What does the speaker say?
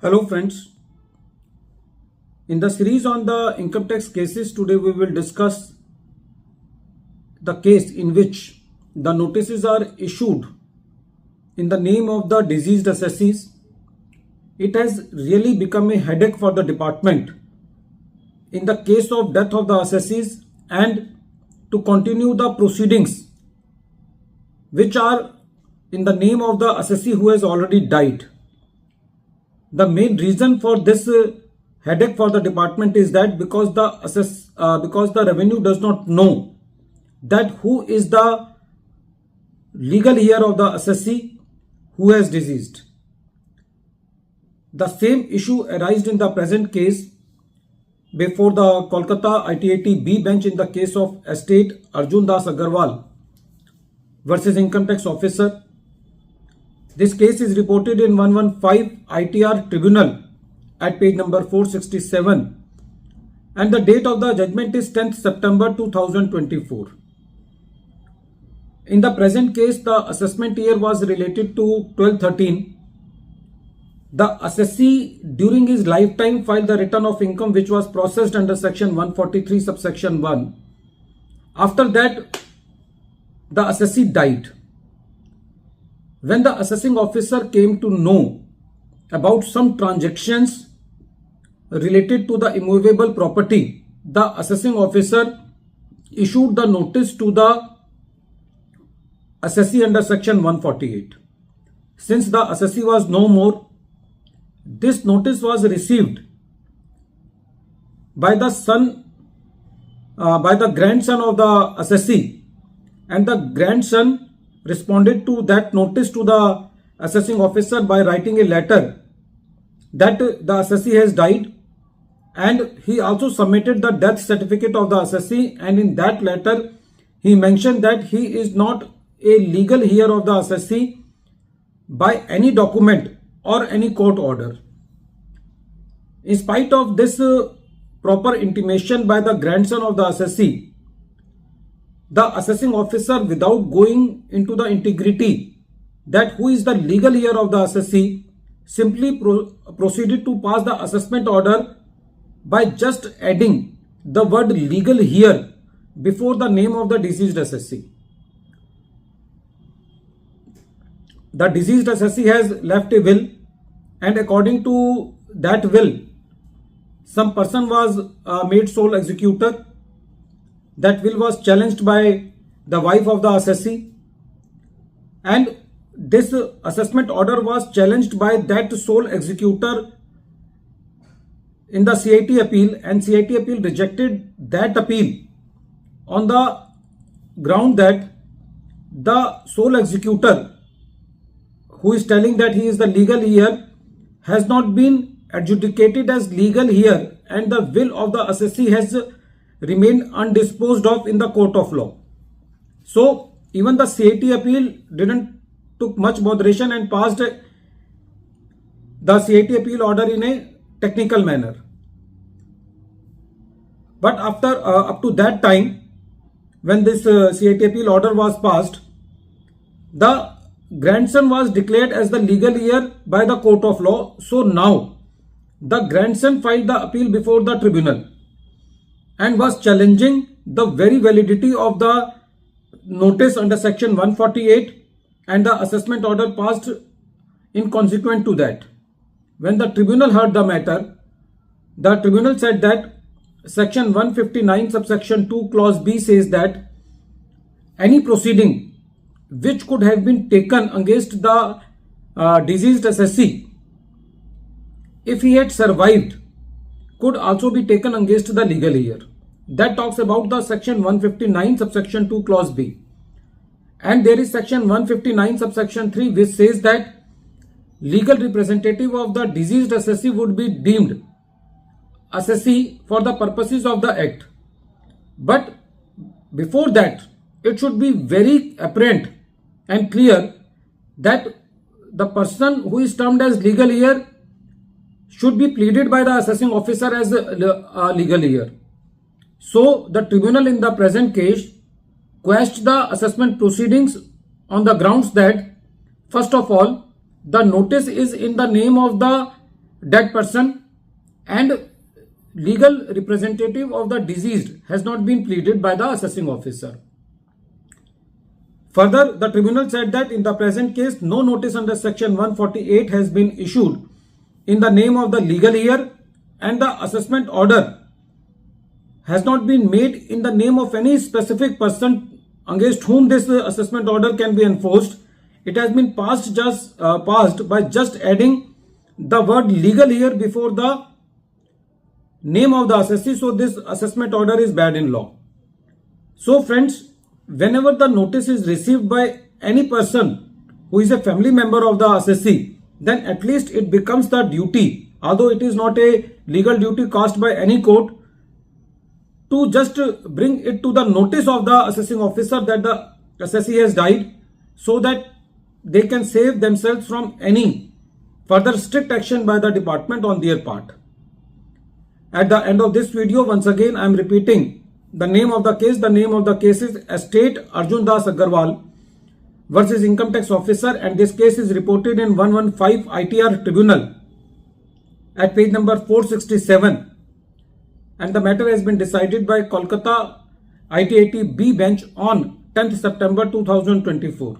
Hello friends, in the series on the income tax cases, today we will discuss the case in which the notices are issued in the name of the deceased assessees. It has really become a headache for the department in the case of death of the assessees and to continue the proceedings which are in the name of the assessee who has already died. The main reason for this headache for the department is that because the revenue does not know that who is the legal heir of the assessee who has deceased. The same issue arose in the present case before the Kolkata ITAT B bench in the case of estate Arjun Das Agarwal versus income tax officer. This case is reported in 115 ITR Tribunal at page number 467 and the date of the judgment is 10th September 2024. In the present case, the assessment year was related to 1213. The assessee during his lifetime filed the return of income which was processed under section 143 subsection 1. After that, the assessee died. When the assessing officer came to know about some transactions related to the immovable property, the assessing officer issued the notice to the assessee under section 148. Since the assessee was no more, this notice was received by the grandson of the assessee, and the grandson responded to that notice to the assessing officer by writing a letter that the assessee has died, and he also submitted the death certificate of the assessee, and in that letter he mentioned that he is not a legal heir of the assessee by any document or any court order. In spite of this proper intimation by the grandson of the assessee, the assessing officer, without going into the integrity that who is the legal heir of the assessee, simply proceeded to pass the assessment order by just adding the word legal heir before the name of the deceased assessee. The deceased assessee has left a will, and according to that will, some person was made sole executor. That will was challenged by the wife of the assessee, and this assessment order was challenged by that sole executor in the CIT appeal, and CIT appeal rejected that appeal on the ground that the sole executor who is telling that he is the legal heir has not been adjudicated as legal heir, and the will of the assessee has remained undisposed of in the court of law. So even the CIT appeal didn't took much botheration and passed the CIT appeal order in a technical manner. But after up to that time, when this CIT appeal order was passed, the grandson was declared as the legal heir by the court of law. So now the grandson filed the appeal before the tribunal and was challenging the very validity of the notice under section 148 and the assessment order passed in consequent to that. When the tribunal heard the matter, the tribunal said that section 159 subsection 2 clause B says that any proceeding which could have been taken against the deceased assessee if he had survived could also be taken against the legal heir. That talks about the section 159 subsection 2 clause B. And there is section 159 subsection 3 which says that legal representative of the deceased assessee would be deemed assessee for the purposes of the act. But before that, it should be very apparent and clear that the person who is termed as legal heir should be pleaded by the assessing officer as a legal heir. So the tribunal in the present case quashed the assessment proceedings on the grounds that, first of all, the notice is in the name of the dead person and legal representative of the deceased has not been pleaded by the assessing officer. Further, the tribunal said that in the present case, no notice under section 148 has been issued in the name of the legal heir, and the assessment order has not been made in the name of any specific person against whom this assessment order can be enforced. It has been passed by just adding the word legal heir before the name of the assessee. So this assessment order is bad in law. So friends, whenever the notice is received by any person who is a family member of the assessee, then at least it becomes the duty, although it is not a legal duty cast by any court, to just bring it to the notice of the assessing officer that the assessee has died, so that they can save themselves from any further strict action by the department on their part. At the end of this video, once again I am repeating the name of the case. The name of the case is Estate Arjun Das Agarwal versus Income Tax Officer, and this case is reported in 115 ITR Tribunal at page number 467, and the matter has been decided by Kolkata ITAT B bench on 10th September 2024.